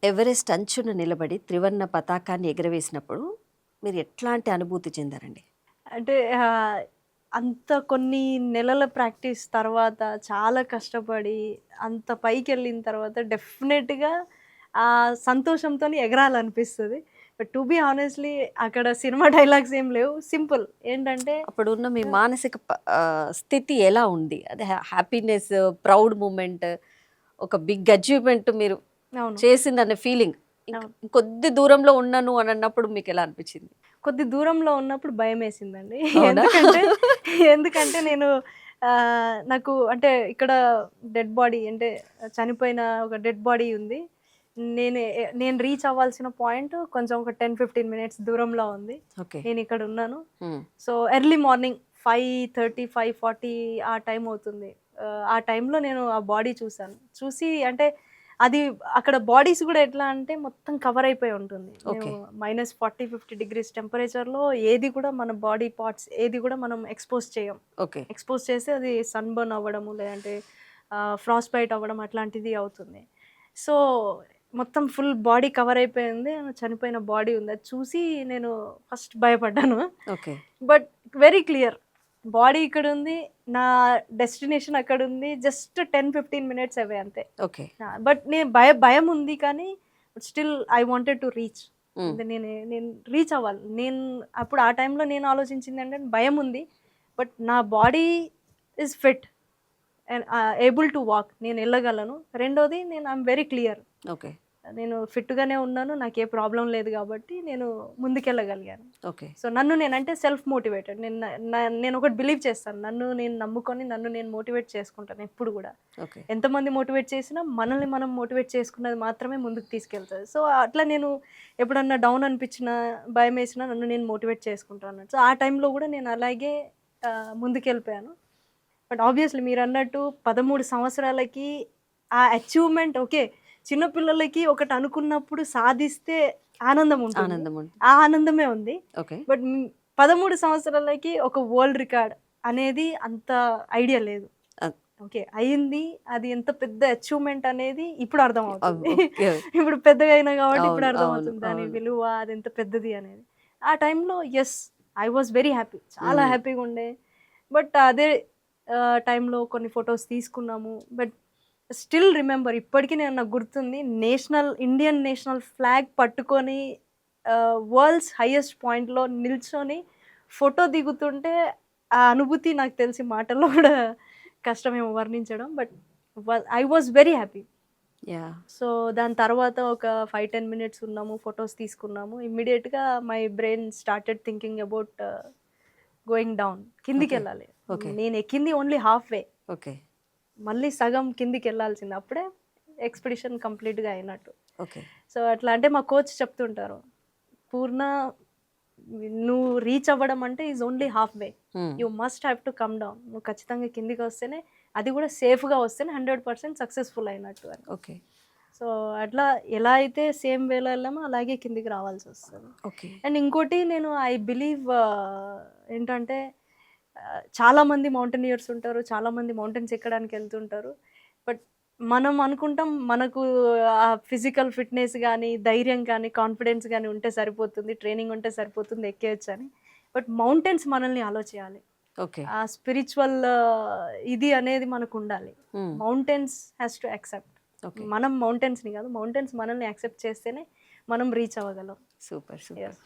Everest అంచున నిలబడి త్రివర్ణ పతాకాన్ని ఎగరవేసినప్పుడు మీరు ఎట్లాంటి అనుభూతి చెందారండి? అంటే అంత కొన్ని నెలల ప్రాక్టీస్ తర్వాత చాలా కష్టపడి అంత పైకెళ్ళిన తర్వాత డెఫినెట్‌గా ఆ సంతోషంతోని ఎగరాలనిపిస్తది. బట్ టు బీ హానెస్ట్‌లీ అక్కడ సినిమా డైలాగ్స్ ఏం లేవు. సింపుల్ ఏంటంటే అప్పుడున్న మీ ఆహ్, మానసిక స్థితి ఎలా ఉంది? అదే హ్యాపీనెస్, ప్రౌడ్ మూమెంట్, ఒక బిగ్ అచీవ్‌మెంట్ మీరు అవును. చేసిందన్న ఫీలింగ్. అవును. ఇంకొద్ది దూరంలో ఉన్నాను అని అన్నప్పుడు మీకెలా అనిపించింది? కొద్ది దూరంలో ఉన్నప్పుడు భయమేసిందండి. అవునా? ఎందుకంటే, ఎందుకంటే నేను నాకు అంటే ఇక్కడ డెడ్ బాడీ అంటే చనిపోయిన ఒక డెడ్ బాడీ ఉంది. నేను రీచ్ అవ్వాల్సిన పాయింట్ కొంచెం ఒక 10, 15 మినిట్స్ దూరంలో ఉంది. ఓకే. నేనిక్కడున్నాను. హ్మ్. సో, ఎర్లీ మార్నింగ్ 5:30, 5:40 ఆ టైం అవుతుంది. ఆ టైంలో నేను ఆ బాడీ చూసాను. చూసి అంటే అది అక్కడ బాడీస్ గూడా ఎట్లా అంటే మొత్తం కవర్ అయిపోయి ఉంటుంది. మేము ఓకే. -40, 50 డిగ్రీస్ టెంపరేచర్‌లో ఏది కూడా మన బాడీ పార్ట్స్ ఏది కూడా మనం ఎక్స్‌పోజ్ చేయం. ఓకే. ఎక్స్‌పోజ్ చేస్తే అది సన్‌బర్న్ అవ్వడము, లేదంటే ఫ్రాస్ట్ బైట్ అవ్వడం అట్లాంటిది అవుతుంది. సో, మొత్తం ఫుల్ బాడీ కవర్ అయిపోయింది. చనిపోయిన బాడీ ఉంది. అది చూసి నేను ఫస్ట్ భయపడ్డాను. Okay. But very clear. Body ఇక్కడుంది. నా డెస్టినేషన్ అక్కడుంది. జస్ట్ 10, 15 మినిట్స్ అవే అంతే. ఓకే. బట్ నేను భయం ఉంది కానీ still I wanted to reach. Hmm. అంటే నేను రీచ్ అవ్వాలి. అప్పుడు ఆ టైంలో నేను ఆలోచించింది ఏంటంటే భయం ఉంది. బట్ నా body is fit and able to walk. నేను ఎళ్ళగలను. రెండోది ఐయామ్ వెరీ క్లియర్. ఓకే. నేను ఫిట్‌గానే ఉన్నాను. నాకే ప్రాబ్లమ్ లేదు గాబట్టి నేను ముందుకెళ్ళగలిగాను. ఓకే. సో, నన్ను నేనంటే సెల్ఫ్ మోటివేటెడ్. నేనొకటి బిలీవ్ చేస్తాను. నన్ను నేను నమ్ముకొని నన్ను నేను మోటివేట్ చేసుకుంటాను ఎప్పుడు గూడా. ఓకే. ఎంతమంది మోటివేట్ చేసినా మనల్ని మనం మోటివేట్ చేసుకున్నది మాత్రమే ముందుకు తీసుకెళ్తది. సో, అట్లా నేను ఎప్పుడన్నా డౌన్ అనిపించినా, భయమేసినా నన్ను నేను మోటివేట్ చేసుకుంటాను. సో, ఆ టైంలో గూడా నేను అలాగే ముందుకెళ్ళిపోయాను. బట్ ఆబ్వియస్లీ మీరన్నట్టు 13 సంవత్సరాలకి ఆ అచీవ్‌మెంట్ ఓకే. చిన్న పిల్లలకి ఒకటి అనుకున్నప్పుడు సాధిస్తే ఆనందం ఉంటుంది. ఆనందం ఉంటుంది. ఆ ఆనందమే ఉంది. ఓకే. బట్ 13 సంవత్సరాలకి ఒక వరల్డ్ రికార్డ్ అనేది అంత ఐడియా లేదు. అద్ ఓకే. అయింది. అది ఎంత పెద్ద అచీవ్‌మెంట్ అనేది ఇప్పుడు అర్థమవుతుంది. ఓకే. ఇప్పుడు పెద్దగా అయినా కాబట్టి ఇప్పుడు అవును. అవును. అర్థమవుతుంది. దాని అవును. విలువ అదెంత పెద్దది అనేది. ఆ టైంలో yes. I was very happy. చాలా హ్మ్. హ్యాపీగుండే. బట్ అదే టైంలో కొన్ని ఫోటోస్ తీసుకున్నాము. బట్ స్టిల్ రిమెంబర్ ఇప్పటికి నాకు గుర్తుంది. ఇండియన్ నేషనల్ ఫ్లాగ్ పట్టుకొని వరల్డ్స్ హైయెస్ట్ పాయింట్‌లో నిల్చొని ఫోటో దిగుతుంటే ఆ అనుభూతి నాకు తెలిసి మాటల్లో కూడా కష్టమేమో వర్ణించడం. But I was very happy. Yeah! So, దాని తర్వాత ఒక 5, 10 మినిట్స్ ఉన్నాము. ఫోటోస్ తీసుకున్నాము. ఇమ్మీడియేట్‌గా my brain started thinking about going down. Okay. కిందికెళ్ళాలి. ఓకే. నేనెక్కింది ఓన్లీ హాఫ్ వే. ఓకే. మళ్ళీ సగం కిందికెళ్ళాల్సింది. అప్పుడే ఎక్స్‌పెడిషన్ కంప్లీట్‌గా అయినట్టు. ఓకే. సో, అట్లా అంటే మా కోచ్ చెప్తుంటారు. "పూర్ణ నువ్వు రీచ్ అవ్వడం అంటే is only half way. Hmm. You must have to come down. నువ్వు ఖచ్చితంగా కిందికొస్తేనే అది కూడా సేఫ్‌గా వస్తేనే 100% సక్సెస్‌ఫుల్ అయినట్టు" అని. ఓకే. సో, అట్లా ఎలా అయితే సేమ్ వేలో ఎళ్ళామో అలాగే కిందికి రావాల్సొస్తది. ఓకే. అండ్ ఇంకోటి నేను ఐ బిలీవ్ ఏంటంటే చాలామంది మౌంటైనియర్స్ ఉంటారు. చాలామంది మౌంటైన్స్ ఎక్కడానికి ఎళ్తుంటారు. బట్ మనం అనుకుంటాం మనకు ఆ ఫిజికల్ ఫిట్‌నెస్ గానీ, ధైర్యం గానీ, కాన్ఫిడెన్స్ గానీ ఉంటే సరిపోతుంది. ట్రైనింగ్ ఉంటే సరిపోతుంది ఎక్కేయొచ్చని. బట్ మౌంటైన్స్ మనల్ని అలో చేయాలి. ఓకే. ఆ స్పిరిచ్యువల్ ఇది అనేది మనకుండాలి. హ్మ్. Mountains has to accept. Okay. మనం మౌంటైన్స్‌ని గాదు. మౌంటైన్స్ మనల్ని యాక్సెప్ట్ చేస్తేనే మనం రీచ్ అవ్వగలం. సూపర్. సూపర్. యెస్.